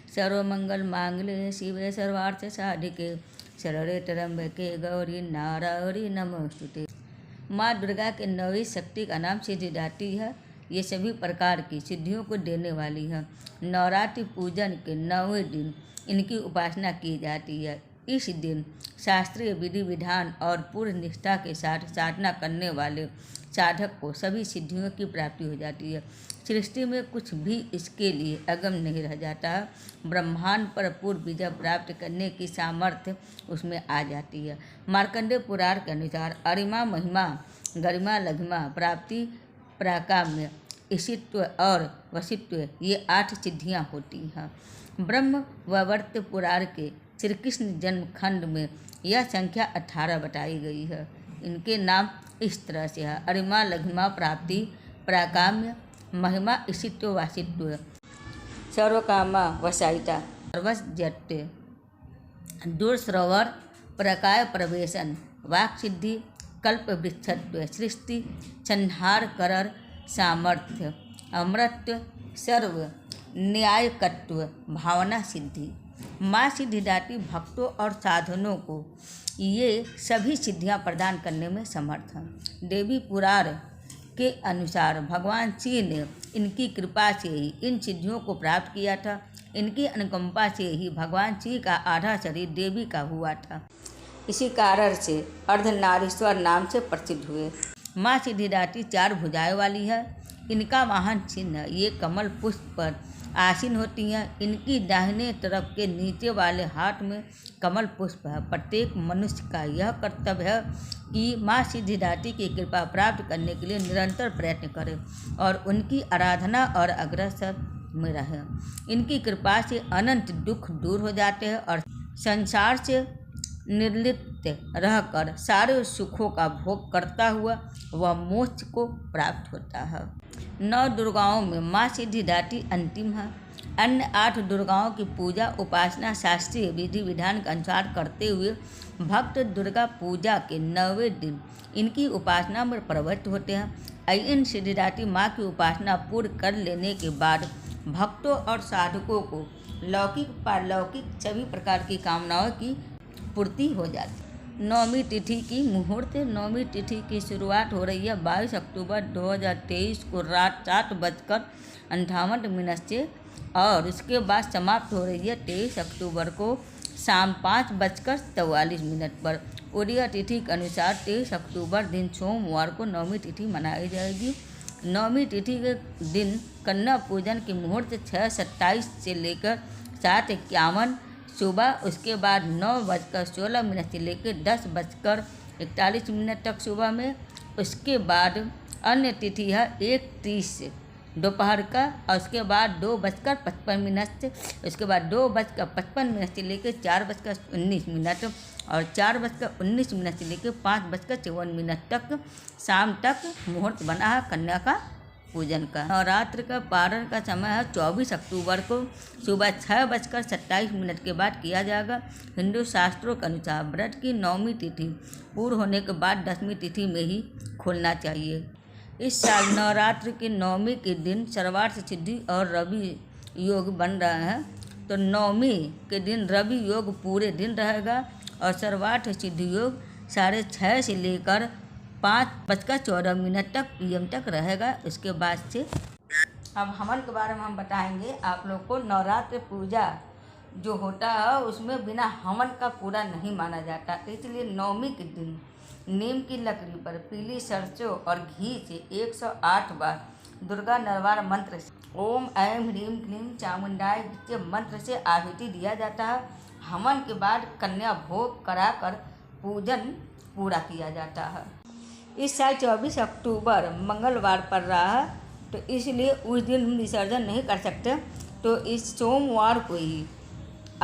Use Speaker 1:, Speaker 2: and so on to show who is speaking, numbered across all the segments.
Speaker 1: सर्वमंगल मांगल्ये शिवे सर्वार्थ साधिके शरणे त्र्यंबके गौरी नारायणी नमोस्तुते। माँ दुर्गा के 9वीं शक्ति का नाम सिद्धिदात्री है। ये सभी प्रकार की सिद्धियों को देने वाली है। नवरात्रि पूजन के 9वें दिन इनकी उपासना की जाती है। इस दिन शास्त्रीय विधि विधान और पूर्ण निष्ठा के साथ साधना करने वाले साधक को सभी सिद्धियों की प्राप्ति हो जाती है। सृष्टि में कुछ भी इसके लिए अगम नहीं रह जाता है। ब्रह्मांड पर पूर्ण विजय प्राप्त करने की सामर्थ्य उसमें आ जाती है। मार्कंडेय पुराण के अनुसार अरिमा महिमा गरिमा लघिमा प्राप्ति प्राकाम्य ईशित्व और वशित्व ये 8 सिद्धियां होती हैं। ब्रह्म वैवर्त पुराण के श्री कृष्ण जन्म खंड में यह संख्या 18 बताई गई है। इनके नाम इस तरह से है: अरिमा लघिमा प्राप्ति प्राकाम्य महिमा ईशित्व वासित्व सर्वकामा वसायिता सर्वज्ञत्व दूरश्रवण प्रकाय प्रवेशन वाक् सिद्धि कल्प वृक्षत्व सृष्टि संहार करर सामर्थ्य अमृतत्व सर्व न्यायकत्व भावना सिद्धि। माँ सिद्धिदात्री भक्तों और साधनों को ये सभी सिद्धियां प्रदान करने में समर्थ हैं। देवी पुराण के अनुसार भगवान शिव ने इनकी कृपा से ही इन सिद्धियों को प्राप्त किया था। इनकी अनुकंपा से ही भगवान शिव का आधा शरीर देवी का हुआ था। इसी कारण से अर्धनारीश्वर नाम से प्रसिद्ध हुए। माँ सिद्धिदात्री 4 भुजाएं वाली है। इनका वाहन चिन्ह ये कमल पुष्प पर आसीन होती हैं। इनकी दाहिने तरफ के नीचे वाले हाथ में कमल पुष्प है। प्रत्येक मनुष्य का यह कर्तव्य है कि माँ सिद्धिदात्री की कृपा प्राप्त करने के लिए निरंतर प्रयत्न करे और उनकी आराधना और अग्रसर में रहे। इनकी कृपा से अनंत दुख दूर हो जाते हैं और संसार से निर्लिप्त रहकर सारे सुखों का भोग करता हुआ वह मोक्ष को प्राप्त होता है। 9 दुर्गाओं में माँ सिद्धिदात्री अंतिम है। अन्य 8 दुर्गाओं की पूजा उपासना शास्त्रीय विधि विधान के अनुसार करते हुए भक्त दुर्गा पूजा के 9वें दिन इनकी उपासना में प्रवृत्त होते हैं। इन सिद्धिदात्री माँ की उपासना पूर्ण कर लेने के बाद भक्तों और साधकों को लौकिक पारलौकिक सभी प्रकार की कामनाओं की पूर्ति हो जाती है। 9वीं तिथि की मुहूर्त। 9वीं तिथि की शुरुआत हो रही है 22 अक्टूबर 2023 को रात 7:58 से और उसके बाद समाप्त हो रही है 23 अक्टूबर को शाम 5:44 पर। उदय तिथि के अनुसार 23 अक्टूबर दिन सोमवार को 9वीं तिथि मनाई जाएगी। 9वीं तिथि के दिन कन्या पूजन की मुहूर्त 6:27 से लेकर 7:51 सुबह, उसके बाद 9:16 से लेकर 10:41 तक सुबह में। उसके बाद अन्य तिथि है 1:30 दोपहर का और उसके बाद 2:55 से, उसके बाद 2:55 से लेकर 4:19 और 4:19 से लेकर 5:54 तक शाम तक मुहूर्त बना है कन्या का पूजन का। नवरात्र का पारण का समय है 24 अक्टूबर को सुबह 6:27 के बाद किया जाएगा। हिंदू शास्त्रों के अनुसार व्रत की 9वीं तिथि पूर्ण होने के बाद 10वीं तिथि में ही खोलना चाहिए। इस साल नवरात्र के 9वीं के दिन सर्वार्थ सिद्धि और रवि योग बन रहा है। तो 9वीं के दिन रवि योग पूरे दिन रहेगा और सर्वार्थ सिद्धि योग 6:30 से लेकर 5:14 तक PM तक रहेगा। उसके बाद से अब हवन के बारे में हम बताएंगे आप लोग को। नवरात्र पूजा जो होता है उसमें बिना हवन का पूरा नहीं माना जाता, इसलिए 9वीं के दिन नीम की लकड़ी पर पीली सरसों और घी से 108 बार दुर्गा नरवार मंत्र से ओम ऐं ह्रीं क्लीं चामुंडाय के मंत्र से आहुति दिया जाता है। हवन के बाद कन्या भोग कराकर पूजन पूरा किया जाता है। इस साल 24 अक्टूबर मंगलवार पड़ रहा है, तो इसलिए उस दिन हम विसर्जन नहीं कर सकते। तो इस सोमवार को ही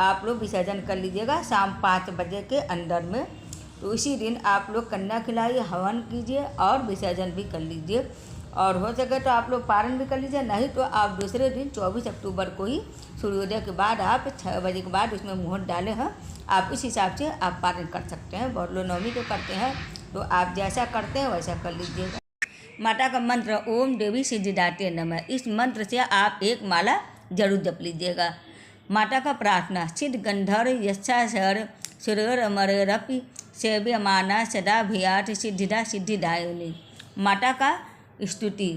Speaker 1: आप लोग विसर्जन कर लीजिएगा शाम 5 बजे के अंदर में। तो इसी दिन आप लोग कन्या खिलाइए, हवन कीजिए और विसर्जन भी कर लीजिए। और हो सके तो आप लोग पारण भी कर लीजिए, नहीं तो आप दूसरे दिन 24 अक्टूबर को ही सूर्योदय के बाद आप 6 बजे के बाद उसमें मुहूर्त डाले हैं, आप इस हिसाब से आप पारण कर सकते हैं। बहुत लोग 9वीं को करते हैं, तो आप जैसा करते हैं वैसा कर लीजिएगा। माता का मंत्र ओम देवी सिद्धिदात्री नमः। इस मंत्र से आप एक माला जरूर जप लीजिएगा। माता का प्रार्थना। सिद्ध गंधर्व यक्षासुर सुरोरमरपि सेव्यमाना सदा भियात सिद्धिदा सिद्धिदायिनी। माता का स्तुति।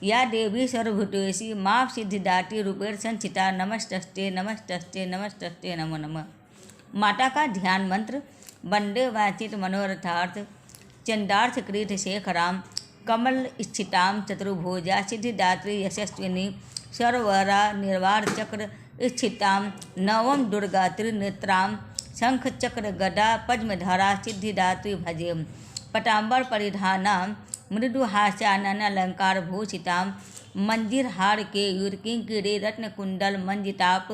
Speaker 1: या देवी सर्वभूतेषु मां सिद्धिदात्री रूपेण संस्थिता नमस्तस्ते नमस्तस्ते नमस्तस्ते नमो नमः। माता का ध्यान मंत्र। वंदे वाचित मनोरथार्थ चंडार्थकृत शेखराम कमल स्थितां चतुर्भुजा सिद्धिदात्री यशस्विनी सर्वरा निर्वाण चक्र स्थितां नवम दुर्गा त्रिनेत्रां शंख चक्र गदा पद्मधरा सिद्धिदात्री भजे। पटाम्बर परिधानां मृदुहास्यानन अलंकार भूषितां मंजिर हार के युरकिंकिरी रत्न कुंडल मंजिताप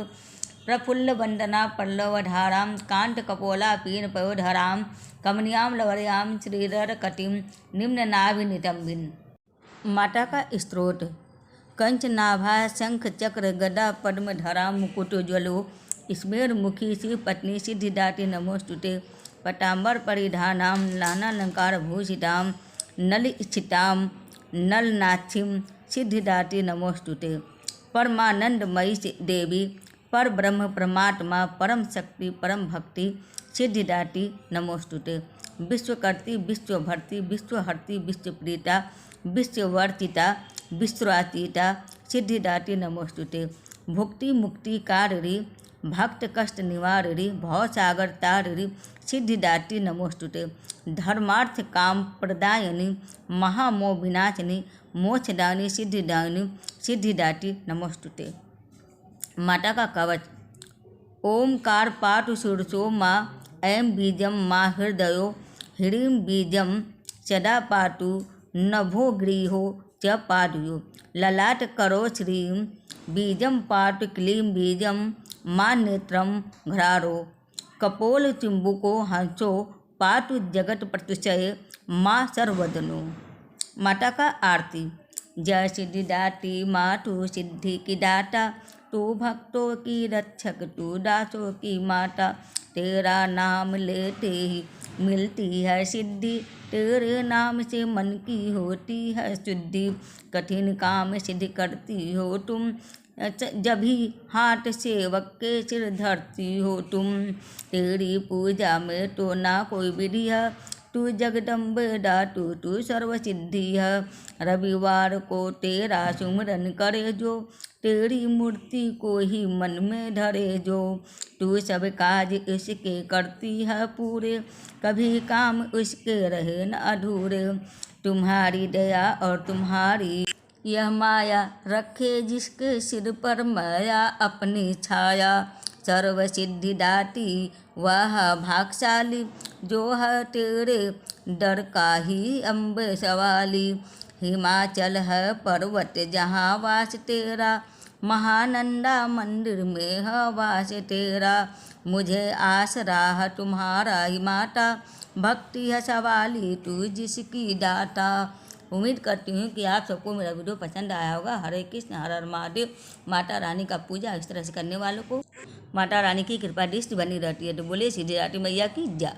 Speaker 1: प्रफुल्ल वंदना पल्लवधारां कांट कपोला पीन पयोधरां कमनियां लवरयां श्रीधर कटिं निम्ननाभिनितंबिन। माता का स्त्रोत। कंचनाभा शंख चक्र गदा पद्मधरा मुकुटोज्वलो स्मेरमुखी शिव पत्नी सिद्धिदात्री नमोस्तुते। पटाम्बर परिधानां नानालंकार भूषितां नल स्थितां नलनाक्षीं सिद्धिदात्री नमोस्तुते। परमानंदमयी देवी पर ब्रह्म परमात्मा परम शक्ति परम भक्ति सिद्धिदात्री नमोस्तुते। विश्वकर्ती विश्वभर्ती विश्वहर्ती विश्वप्रीता विश्ववर्तिता विश्वातीता सिद्धिदात्री नमोस्तुते। भुक्ति मुक्ति काररी भक्त कष्ट निवाररी भवसागर ताररी सिद्धिदात्री नमोस्तुते। धर्मार्थ काम प्रदायिनी महामोह विनाशिनी मोक्षदायिनी सिद्धिदायिनी सिद्धिदात्री नमोस्तुते। माता का कवच। ओमकार पाटु शीर्षो माँ ऐं बीजम माँ हृदयो ह्रीं बीजम सदा पाटु नभो गृहो च पादुयो ललाट करो श्रीं बीजम पाटु क्लीं बीजम माँ नेत्रम घ्रारो कपोल चिंबुको हंसो पाटु जगत प्रतिशय माँ सर्वदनो। माता का आरती। जय सिद्धिदात्री मातु सिद्धि की दाता तू भक्तों की रक्षक तू दासों की माता तेरा नाम लेते ही मिलती है सिद्धि तेरे नाम से मन की होती है शुद्धि कठिन काम सिद्ध करती हो तुम जब ही हाथ सेवक के सिर धरती हो तुम तेरी पूजा में तो ना कोई विधि है तू जगदम्बे दातु तू सर्वसिद्धि है। रविवार को तेरा सुमिरन करे जो तेरी मूर्ति को ही मन में धरे जो तू सब काज इसके करती है पूरे कभी काम उसके रहे न अधूरे। तुम्हारी दया और तुम्हारी यह माया रखे जिसके सिर पर माया अपनी छाया सर्व सिद्धिदात्री वह भागशाली जो है तेरे डर का ही अम्बे सवाली। हिमाचल है पर्वत जहाँ वास तेरा महानंदा मंदिर में है वास तेरा मुझे आसरा है तुम्हारा ही माता भक्ति है सवाली तू जिसकी दाता। उम्मीद करती हूँ कि आप सबको मेरा वीडियो पसंद आया होगा। हरे कृष्ण हर हर महादेव। माता रानी का पूजा इस तरह से करने वालों को माता रानी की कृपा दृष्टि बनी रहती है। तो बोले सिद्धिदात्री मैया की जय।